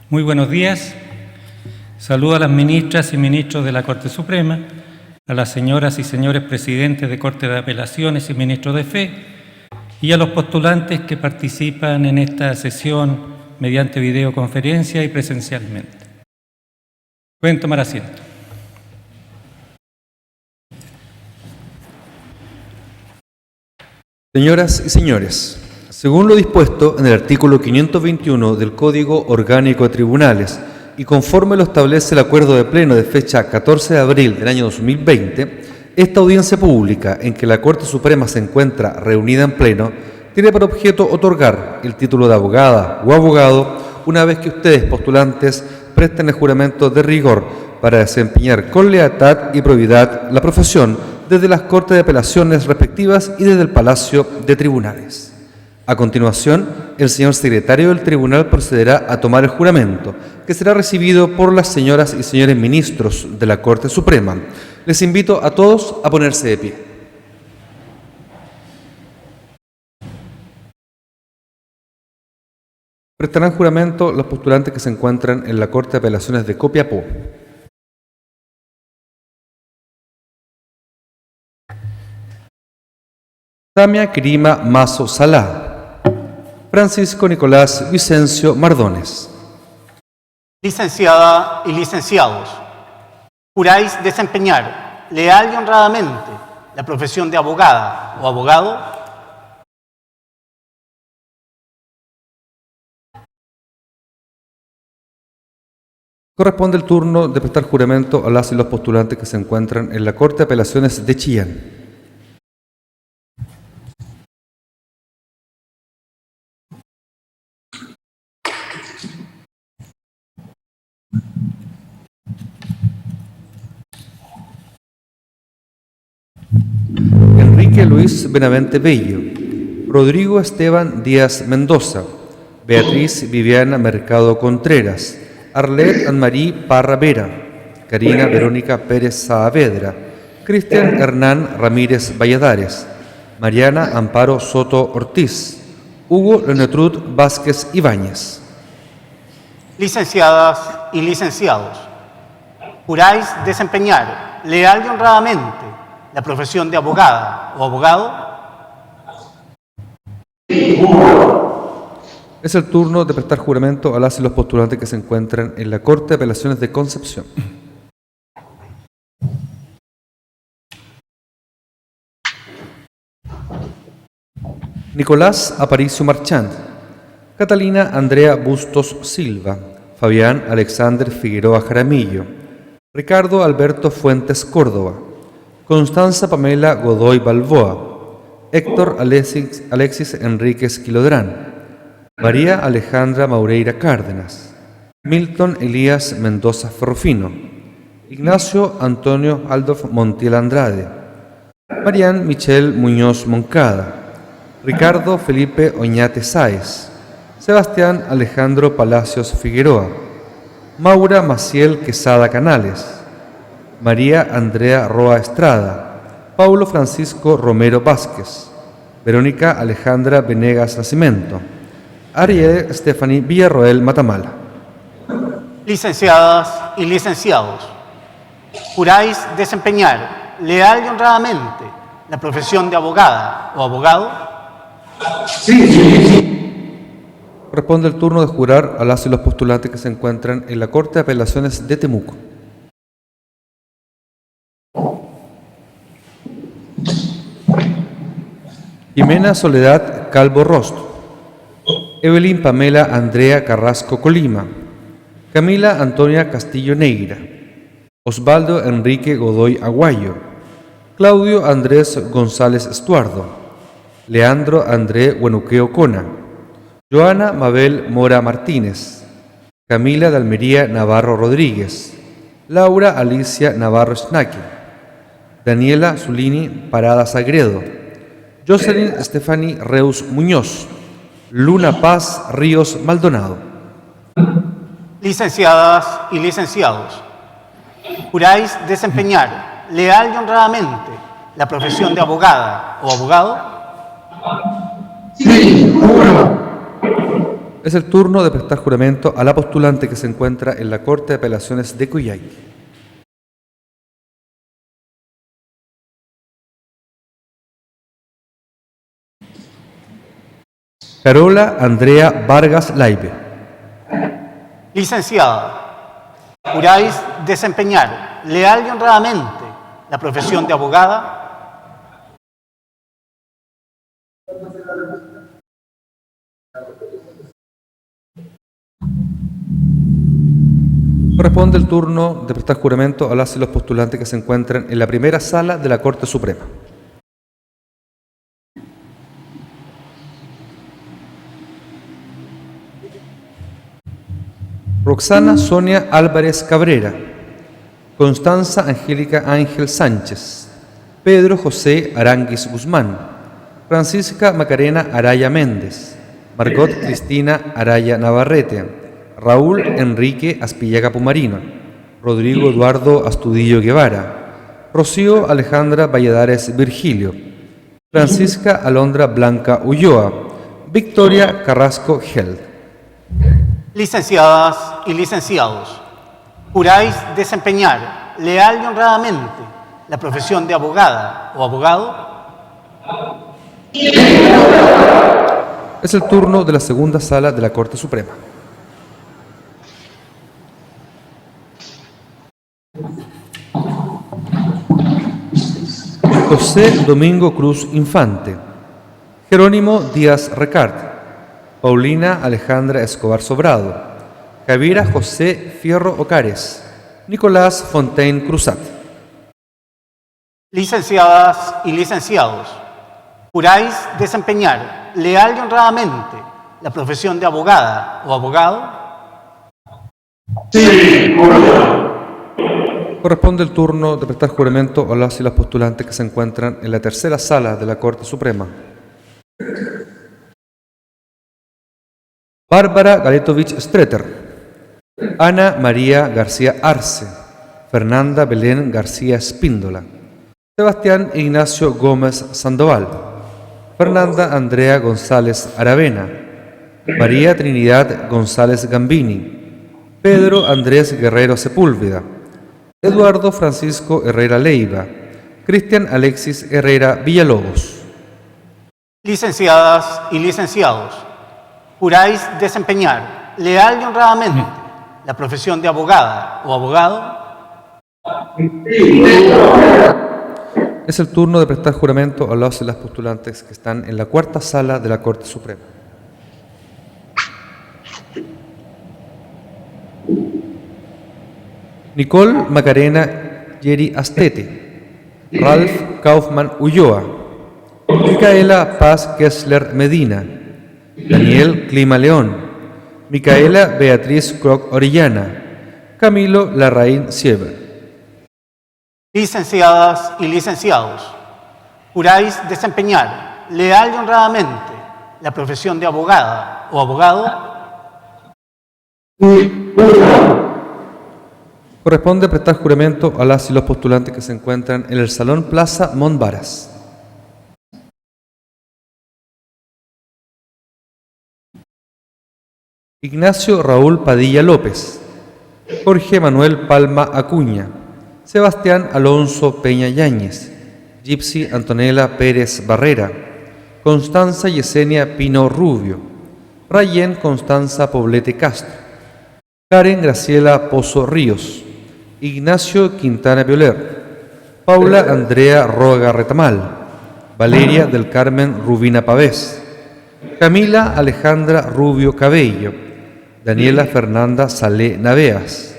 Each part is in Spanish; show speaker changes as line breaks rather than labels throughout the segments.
Muy buenos días. Saludo a las ministras y ministros de la Corte Suprema, a las señoras y señores presidentes de Corte de Apelaciones y ministros de Fe, y a los postulantes que participan en esta sesión mediante videoconferencia y presencialmente. Pueden tomar asiento.
Señoras y señores, según lo dispuesto en el artículo 521 del Código Orgánico de Tribunales y conforme lo establece el acuerdo de pleno de fecha 14 de abril del año 2020, esta audiencia pública en que la Corte Suprema se encuentra reunida en pleno tiene por objeto otorgar el título de abogada o abogado una vez que ustedes, postulantes, presten el juramento de rigor para desempeñar con lealtad y probidad la profesión desde las Cortes de Apelaciones respectivas y desde el Palacio de Tribunales. A continuación, el señor secretario del Tribunal procederá a tomar el juramento, que será recibido por las señoras y señores ministros de la Corte Suprema. Les invito a todos a ponerse de pie. Prestarán juramento los postulantes que se encuentran en la Corte de Apelaciones de Copiapó. Samia Kirima Mazo Salá. Francisco Nicolás Vicencio Mardones.
Licenciada y licenciados, juráis desempeñar leal y honradamente la profesión de abogada o abogado.
Corresponde el turno de prestar juramento a las y los postulantes que se encuentran en la Corte de Apelaciones de Chillán. Enrique Luis Benavente Bello, Rodrigo Esteban Díaz Mendoza, Beatriz Viviana Mercado Contreras, Arlet Anmarí Parra Vera, Karina Verónica Pérez Saavedra, Cristian Hernán Ramírez Valladares, Mariana Amparo Soto Ortiz, Hugo Leonetrud Vázquez Ibáñez.
Licenciadas y licenciados, juráis desempeñar leal y honradamente la profesión de abogada o abogado.
Es el turno de prestar juramento a las y los postulantes que se encuentran en la Corte de Apelaciones de Concepción. Nicolás Aparicio Marchand, Catalina Andrea Bustos Silva, Fabián Alexander Figueroa Jaramillo, Ricardo Alberto Fuentes Córdoba, Constanza Pamela Godoy Balboa, Héctor Alexis Enríquez Quilodrán, María Alejandra Maureira Cárdenas, Milton Elías Mendoza Ferrufino, Ignacio Antonio Aldolf Montiel Andrade, Marián Michel Muñoz Moncada, Ricardo Felipe Oñate Sáez, Sebastián Alejandro Palacios Figueroa, Maura Maciel Quesada Canales, María Andrea Roa Estrada, Paulo Francisco Romero Vázquez, Verónica Alejandra Venegas Nacimiento, Ariel Stephanie Villarroel Matamala.
Licenciadas y licenciados, juráis desempeñar leal y honradamente la profesión de abogada o abogado.
Corresponde el turno de jurar a las y los postulantes que se encuentran en la Corte de Apelaciones de Temuco. Jimena Soledad Calvo Rostro, Evelyn Pamela Andrea Carrasco Colima, Camila Antonia Castillo Neira, Osvaldo Enrique Godoy Aguayo, Claudio Andrés González Estuardo, Leandro André Huenuqueo Cona, Joana Mabel Mora Martínez, Camila de Almería Navarro Rodríguez, Laura Alicia Navarro Snaki, Daniela Zulini Parada Sagredo, Jocelyn Stephanie Reus Muñoz, Luna Paz Ríos Maldonado.
Licenciadas y licenciados, juráis desempeñar leal y honradamente la profesión de abogada o abogado.
Sí, juro.
Es el turno de prestar juramento a la postulante que se encuentra en la Corte de Apelaciones de Cuyay. Carola Andrea Vargas Laibe.
Licenciada, ¿juráis desempeñar leal y honradamente la profesión de abogada?
Corresponde el turno de prestar juramento a las y los postulantes que se encuentran en la primera sala de la Corte Suprema. Roxana Sonia Álvarez Cabrera, Constanza Angélica Ángel Sánchez, Pedro José Aranguis Guzmán, Francisca Macarena Araya Méndez, Margot Cristina Araya Navarrete, Raúl Enrique Aspillaga Pumarino, Rodrigo Eduardo Astudillo Guevara, Rocío Alejandra Valladares Virgilio, Francisca Alondra Blanca Ulloa, Victoria Carrasco Held.
Licenciadas y licenciados, ¿juráis desempeñar leal y honradamente la profesión de abogada o abogado?
Es el turno de la segunda sala de la Corte Suprema. José Domingo Cruz Infante, Jerónimo Díaz Recart, Paulina Alejandra Escobar Sobrado, Javiera José Fierro Ocares, Nicolás Fontaine Cruzat.
Licenciadas y licenciados, ¿juráis desempeñar leal y honradamente la profesión de abogada o abogado?
Sí, juro.
Corresponde el turno de prestar juramento a las y los postulantes que se encuentran en la tercera sala de la Corte Suprema. Bárbara Galetovich Streeter, Ana María García Arce, Fernanda Belén García Espíndola, Sebastián Ignacio Gómez Sandoval, Fernanda Andrea González Aravena, María Trinidad González Gambini, Pedro Andrés Guerrero Sepúlveda, Eduardo Francisco Herrera Leiva, Cristian Alexis Herrera Villalobos.
Licenciadas y licenciados, ¿juráis desempeñar leal y honradamente la profesión de abogada o abogado?
Es el turno de prestar juramento a los y las postulantes que están en la cuarta sala de la Corte Suprema. Nicole Macarena Yeri Astete, Ralph Kaufman Ulloa, Micaela Paz Kessler Medina, Daniel Clima León, Micaela Beatriz Croc Orellana, Camilo Larraín Siever.
Licenciadas y licenciados, ¿juráis desempeñar leal y honradamente la profesión de abogada o abogado?
Corresponde prestar juramento a las y los postulantes que se encuentran en el Salón Plaza Montbaras. Ignacio Raúl Padilla López, Jorge Manuel Palma Acuña, Sebastián Alonso Peña Yáñez, Gypsy Antonella Pérez Barrera, Constanza Yesenia Pino Rubio, Rayén Constanza Poblete Castro, Karen Graciela Pozo Ríos, Ignacio Quintana Violer, Paula Andrea Roga Retamal, Valeria del Carmen Rubina Pavés, Camila Alejandra Rubio Cabello, Daniela Fernanda Salé Naveas,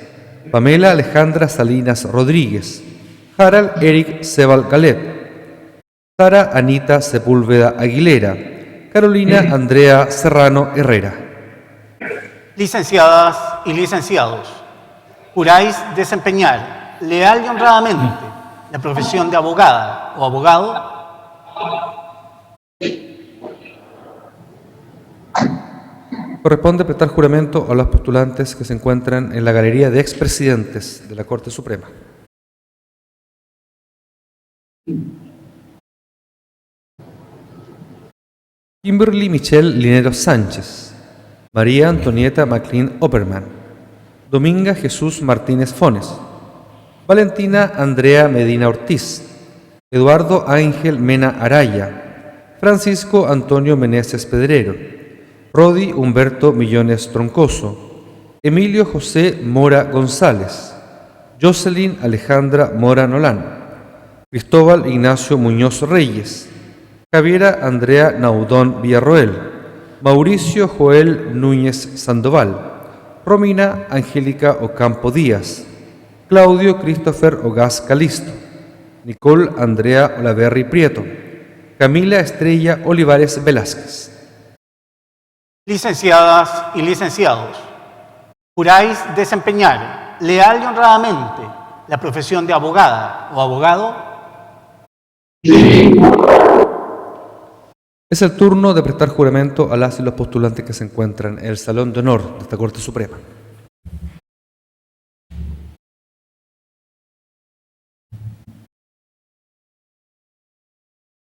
Pamela Alejandra Salinas Rodríguez, Harald Eric Sebal Galep, Sara Anita Sepúlveda Aguilera, Carolina Andrea Serrano Herrera.
Licenciadas y licenciados, ¿juráis desempeñar leal y honradamente la profesión de abogada o abogado?
Corresponde prestar juramento a los postulantes que se encuentran en la galería de expresidentes de la Corte Suprema. Kimberly Michelle Linero Sánchez, María Antonieta McLean Opperman, Dominga Jesús Martínez Fones, Valentina Andrea Medina Ortiz, Eduardo Ángel Mena Araya, Francisco Antonio Meneses Pedrero, Rodi Humberto Millones Troncoso, Emilio José Mora González, Jocelyn Alejandra Mora Nolán, Cristóbal Ignacio Muñoz Reyes, Javiera Andrea Naudón Villarroel, Mauricio Joel Núñez Sandoval, Romina Angélica Ocampo Díaz, Claudio Christopher Ogaz Calisto, Nicole Andrea Olaverri Prieto, Camila Estrella Olivares Velázquez.
Licenciadas y licenciados, juráis desempeñar leal y honradamente la profesión de abogada o abogado.
Es el turno de prestar juramento a las y los postulantes que se encuentran en el Salón de Honor de esta Corte Suprema.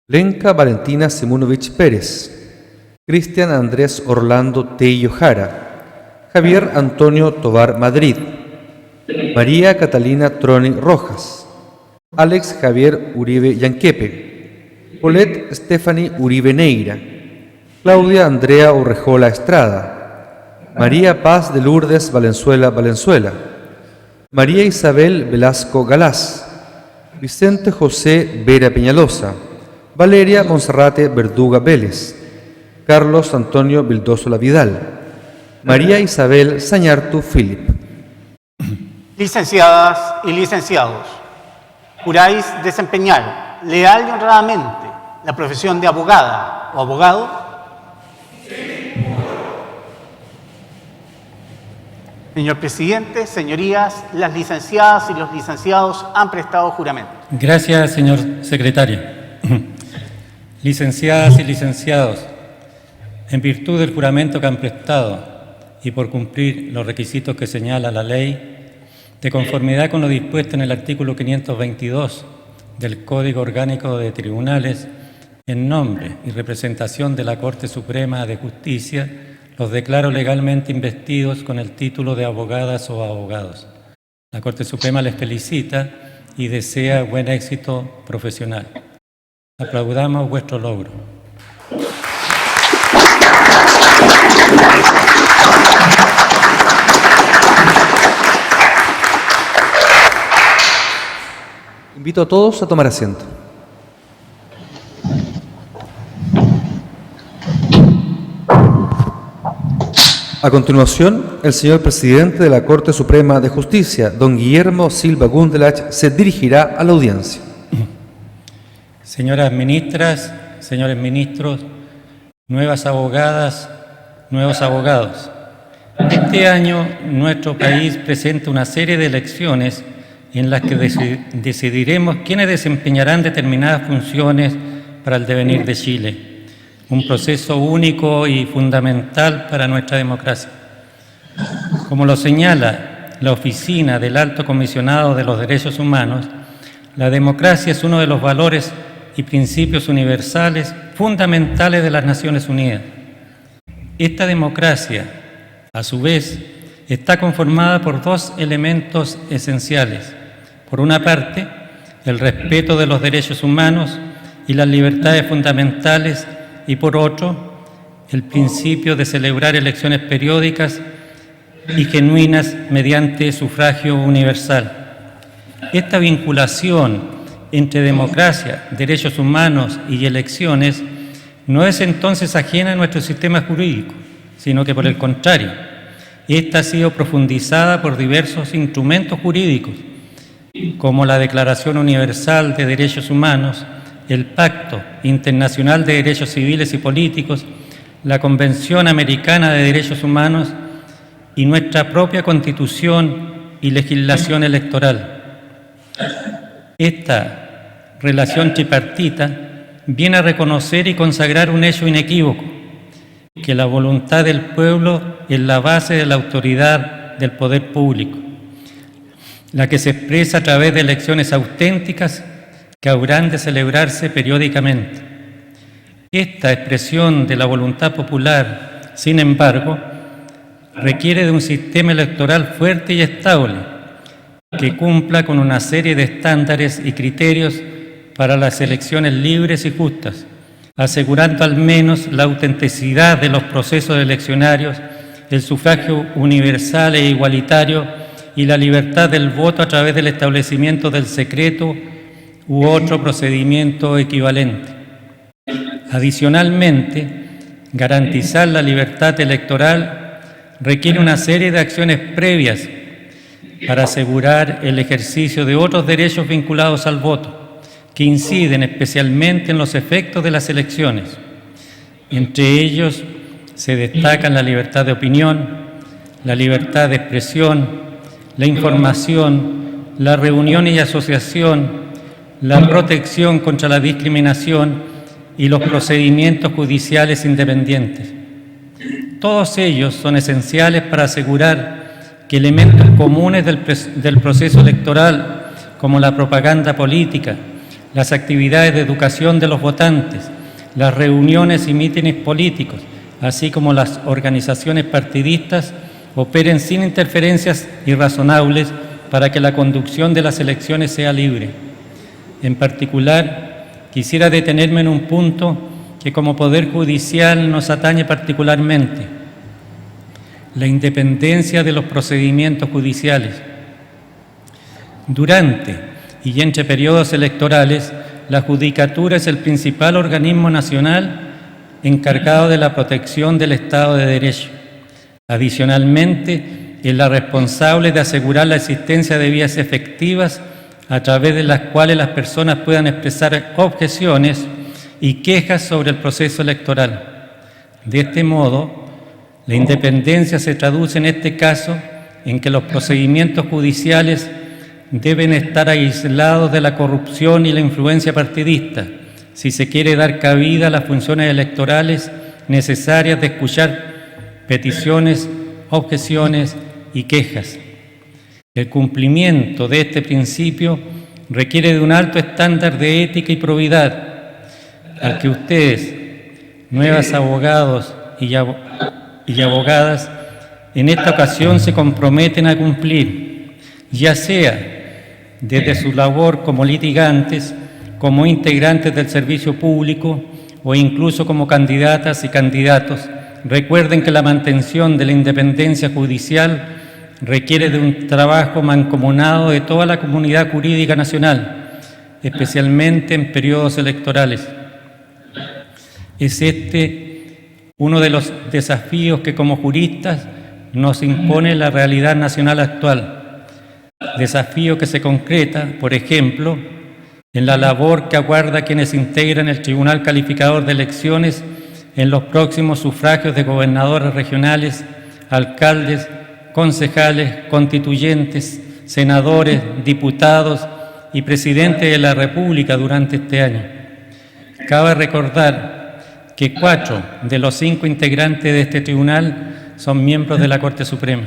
Lenka Valentina Simunovich Pérez, Cristian Andrés Orlando Tello Jara, Javier Antonio Tovar Madrid, María Catalina Troni Rojas, Alex Javier Uribe Yanquepe, Paulette Stephanie Uribe Neira, Claudia Andrea Urrejola Estrada, María Paz de Lourdes Valenzuela Valenzuela, María Isabel Velasco Galás, Vicente José Vera Peñalosa, Valeria Monserrate Verduga Vélez, Carlos Antonio Vildosola Vidal, María Isabel Sañartu Philip.
Licenciadas y licenciados, juráis desempeñar leal y honradamente la profesión de abogada o abogado. Señor presidente, señorías, las licenciadas y los licenciados han prestado juramento.
Gracias, señor secretario. Licenciadas y licenciados, en virtud del juramento que han prestado y por cumplir los requisitos que señala la ley, de conformidad con lo dispuesto en el artículo 522 del Código Orgánico de Tribunales, en nombre y representación de la Corte Suprema de Justicia, los declaro legalmente investidos con el título de abogadas o abogados. La Corte Suprema les felicita y desea buen éxito profesional. Aplaudamos vuestro logro.
Invito a todos a tomar asiento. A continuación, el señor presidente de la Corte Suprema de Justicia, don Guillermo Silva Gundelach, se dirigirá a la audiencia.
Señoras ministras, señores ministros, nuevas abogadas, nuevos abogados. Este año nuestro país presenta una serie de elecciones en las que decidiremos quiénes desempeñarán determinadas funciones para el devenir de Chile. Un proceso único y fundamental para nuestra democracia. Como lo señala la Oficina del Alto Comisionado de los Derechos Humanos, la democracia es uno de los valores y principios universales fundamentales de las Naciones Unidas. Esta democracia, a su vez, está conformada por dos elementos esenciales. Por una parte, el respeto de los derechos humanos y las libertades fundamentales, y por otro, el principio de celebrar elecciones periódicas y genuinas mediante sufragio universal. Esta vinculación entre democracia, derechos humanos y elecciones no es entonces ajena a nuestro sistema jurídico, sino que por el contrario, esta ha sido profundizada por diversos instrumentos jurídicos, como la Declaración Universal de Derechos Humanos, el Pacto Internacional de Derechos Civiles y Políticos, la Convención Americana de Derechos Humanos y nuestra propia Constitución y legislación electoral. Esta relación tripartita viene a reconocer y consagrar un hecho inequívoco, que la voluntad del pueblo es la base de la autoridad del poder público, la que se expresa a través de elecciones auténticas que habrán de celebrarse periódicamente. Esta expresión de la voluntad popular, sin embargo, requiere de un sistema electoral fuerte y estable, que cumpla con una serie de estándares y criterios para las elecciones libres y justas, asegurando al menos la autenticidad de los procesos eleccionarios, el sufragio universal e igualitario y la libertad del voto a través del establecimiento del secreto u otro procedimiento equivalente. Adicionalmente, garantizar la libertad electoral requiere una serie de acciones previas para asegurar el ejercicio de otros derechos vinculados al voto, que inciden especialmente en los efectos de las elecciones. Entre ellos se destacan la libertad de opinión, la libertad de expresión, la información, la reunión y asociación, la protección contra la discriminación y los procedimientos judiciales independientes. Todos ellos son esenciales para asegurar que elementos comunes del proceso electoral, como la propaganda política, las actividades de educación de los votantes, las reuniones y mítines políticos, así como las organizaciones partidistas, operen sin interferencias irrazonables para que la conducción de las elecciones sea libre. En particular, quisiera detenerme en un punto que como Poder Judicial nos atañe particularmente: la independencia de los procedimientos judiciales. Durante y entre periodos electorales, la Judicatura es el principal organismo nacional encargado de la protección del Estado de Derecho. Adicionalmente, es la responsable de asegurar la existencia de vías efectivas a través de las cuales las personas puedan expresar objeciones y quejas sobre el proceso electoral. De este modo, la independencia se traduce en este caso en que los procedimientos judiciales deben estar aislados de la corrupción y la influencia partidista, si se quiere dar cabida a las funciones electorales necesarias de escuchar peticiones, objeciones y quejas. El cumplimiento de este principio requiere de un alto estándar de ética y probidad, al que ustedes, nuevos abogados y abogadas, en esta ocasión se comprometen a cumplir, ya sea desde su labor como litigantes, como integrantes del servicio público o incluso como candidatas y candidatos. Recuerden que la mantención de la independencia judicial requiere de un trabajo mancomunado de toda la comunidad jurídica nacional, especialmente en periodos electorales. Es uno de los desafíos que como juristas nos impone la realidad nacional actual. Desafío que se concreta, por ejemplo, en la labor que aguarda quienes integran el Tribunal Calificador de Elecciones en los próximos sufragios de gobernadores regionales, alcaldes, concejales, constituyentes, senadores, diputados y presidente de la República durante este año. Cabe recordar que 4 de los 5 integrantes de este tribunal son miembros de la Corte Suprema.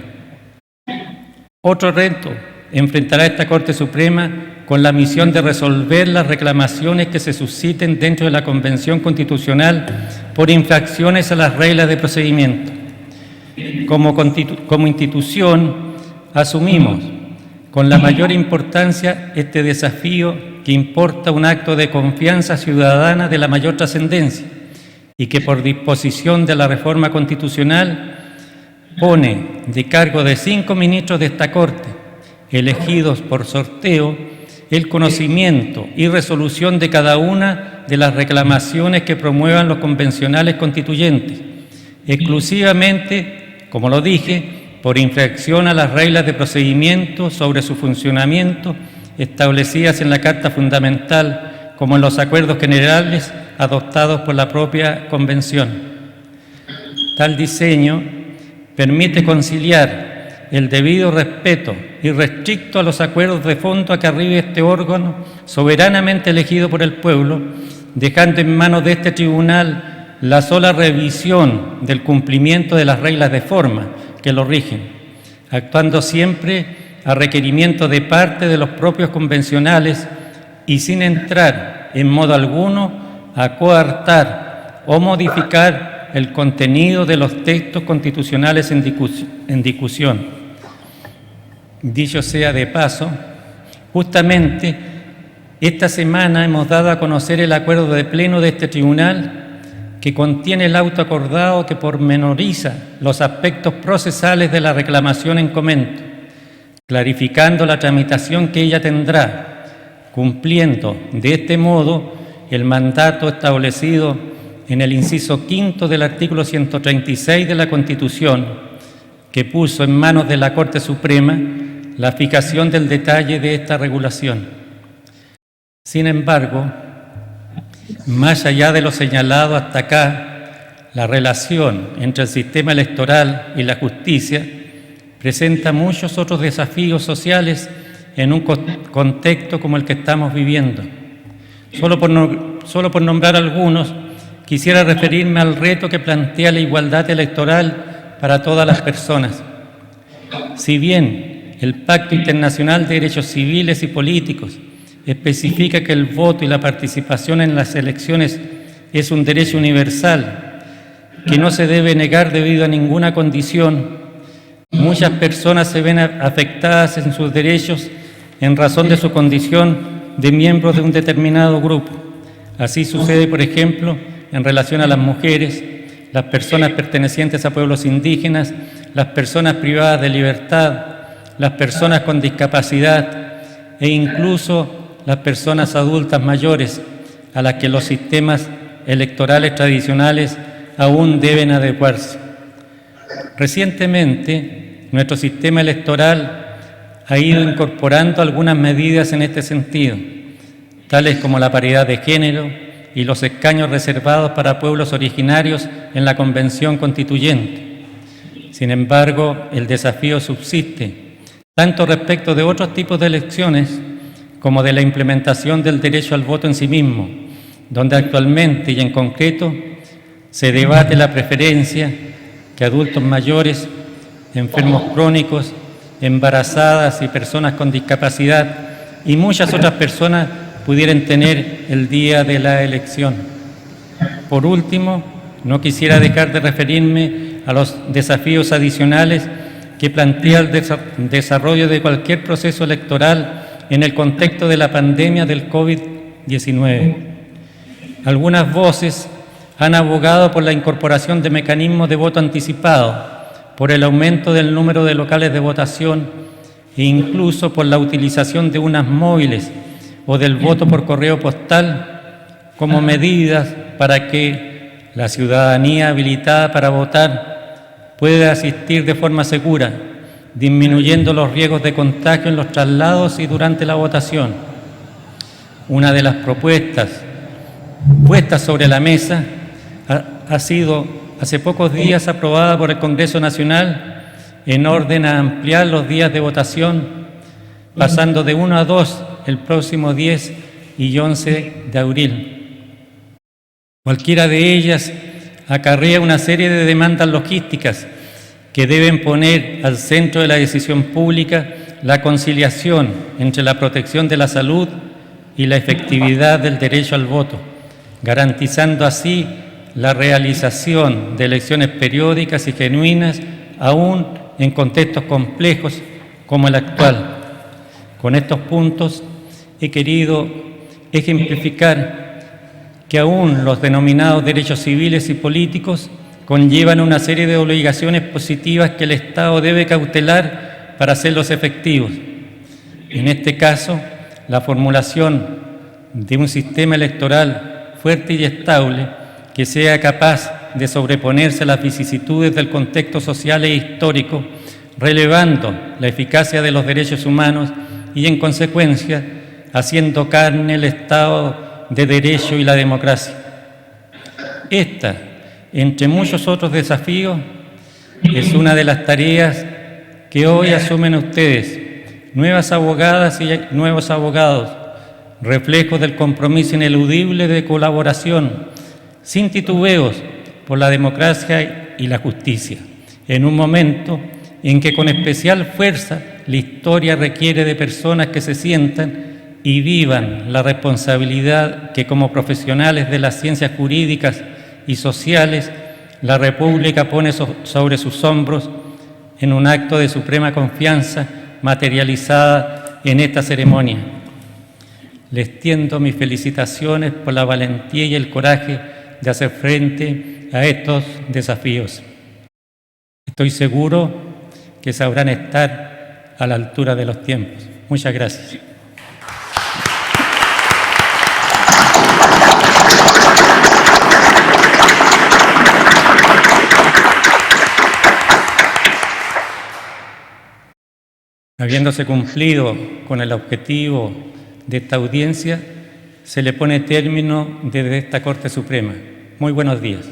Otro reto enfrentará esta Corte Suprema con la misión de resolver las reclamaciones que se susciten dentro de la Convención Constitucional por infracciones a las reglas de procedimiento. Como institución, asumimos con la mayor importancia este desafío, que importa un acto de confianza ciudadana de la mayor trascendencia y que por disposición de la reforma constitucional pone de cargo de 5 ministros de esta Corte, elegidos por sorteo, el conocimiento y resolución de cada una de las reclamaciones que promuevan los convencionales constituyentes, exclusivamente, como lo dije, por infracción a las reglas de procedimiento sobre su funcionamiento establecidas en la Carta Fundamental, como en los acuerdos generales adoptados por la propia Convención. Tal diseño permite conciliar el debido respeto irrestricto a los acuerdos de fondo a que arribe este órgano soberanamente elegido por el pueblo, dejando en manos de este tribunal la sola revisión del cumplimiento de las reglas de forma que lo rigen, actuando siempre a requerimiento de parte de los propios convencionales y sin entrar en modo alguno a coartar o modificar el contenido de los textos constitucionales en discusión. Dicho sea de paso, justamente esta semana hemos dado a conocer el acuerdo de pleno de este tribunal que contiene el auto acordado que pormenoriza los aspectos procesales de la reclamación en comento, clarificando la tramitación que ella tendrá, cumpliendo de este modo el mandato establecido en el inciso quinto del artículo 136 de la Constitución, que puso en manos de la Corte Suprema la fijación del detalle de esta regulación. Sin embargo, más allá de lo señalado hasta acá, la relación entre el sistema electoral y la justicia presenta muchos otros desafíos sociales en un contexto como el que estamos viviendo. Solo por nombrar algunos, quisiera referirme al reto que plantea la igualdad electoral para todas las personas. Si bien el Pacto Internacional de Derechos Civiles y Políticos especifica que el voto y la participación en las elecciones es un derecho universal que no se debe negar debido a ninguna condición, muchas personas se ven afectadas en sus derechos en razón de su condición de miembros de un determinado grupo. Así sucede, por ejemplo, en relación a las mujeres, las personas pertenecientes a pueblos indígenas, las personas privadas de libertad, las personas con discapacidad e incluso las personas adultas mayores a las que los sistemas electorales tradicionales aún deben adecuarse. Recientemente, nuestro sistema electoral ha ido incorporando algunas medidas en este sentido, tales como la paridad de género y los escaños reservados para pueblos originarios en la Convención Constituyente. Sin embargo, el desafío subsiste, tanto respecto de otros tipos de elecciones como de la implementación del derecho al voto en sí mismo, donde actualmente y en concreto se debate la preferencia que adultos mayores, enfermos crónicos, embarazadas y personas con discapacidad y muchas otras personas pudieran tener el día de la elección. Por último, no quisiera dejar de referirme a los desafíos adicionales que plantea el desarrollo de cualquier proceso electoral en el contexto de la pandemia del COVID-19. Algunas voces han abogado por la incorporación de mecanismos de voto anticipado, por el aumento del número de locales de votación e incluso por la utilización de urnas móviles o del voto por correo postal como medidas para que la ciudadanía habilitada para votar pueda asistir de forma segura, disminuyendo los riesgos de contagio en los traslados y durante la votación. Una de las propuestas puestas sobre la mesa ha sido hace pocos días aprobada por el Congreso Nacional en orden a ampliar los días de votación, pasando de 1 a 2 el próximo 10 y 11 de abril. Cualquiera de ellas acarrea una serie de demandas logísticas que deben poner al centro de la decisión pública la conciliación entre la protección de la salud y la efectividad del derecho al voto, garantizando así la realización de elecciones periódicas y genuinas, aún en contextos complejos como el actual. Con estos puntos he querido ejemplificar que aún los denominados derechos civiles y políticos conllevan una serie de obligaciones positivas que el Estado debe cautelar para hacerlos efectivos. En este caso, la formulación de un sistema electoral fuerte y estable que sea capaz de sobreponerse a las vicisitudes del contexto social e histórico, relevando la eficacia de los derechos humanos y, en consecuencia, haciendo carne el Estado de Derecho y la democracia. Esta, entre muchos otros desafíos, es una de las tareas que hoy asumen ustedes, nuevas abogadas y nuevos abogados, reflejo del compromiso ineludible de colaboración, sin titubeos, por la democracia y la justicia, en un momento en que con especial fuerza la historia requiere de personas que se sientan y vivan la responsabilidad que como profesionales de las ciencias jurídicas y sociales la República pone sobre sus hombros en un acto de suprema confianza materializada en esta ceremonia. Les extiendo mis felicitaciones por la valentía y el coraje de hacer frente a estos desafíos. Estoy seguro que sabrán estar a la altura de los tiempos. Muchas gracias. Habiéndose cumplido con el objetivo de esta audiencia, se le pone término desde esta Corte Suprema. Muy buenos días.